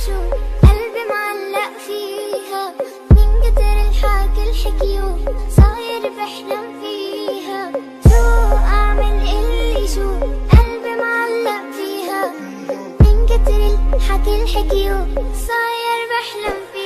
شو قلبي معلق فيها من كتر الحكي الحكيو صاير بحلم فيها. شو أعمل قلي شو قلبي معلق فيها من كتر الحكي الحكيو صاير بحلم فيها.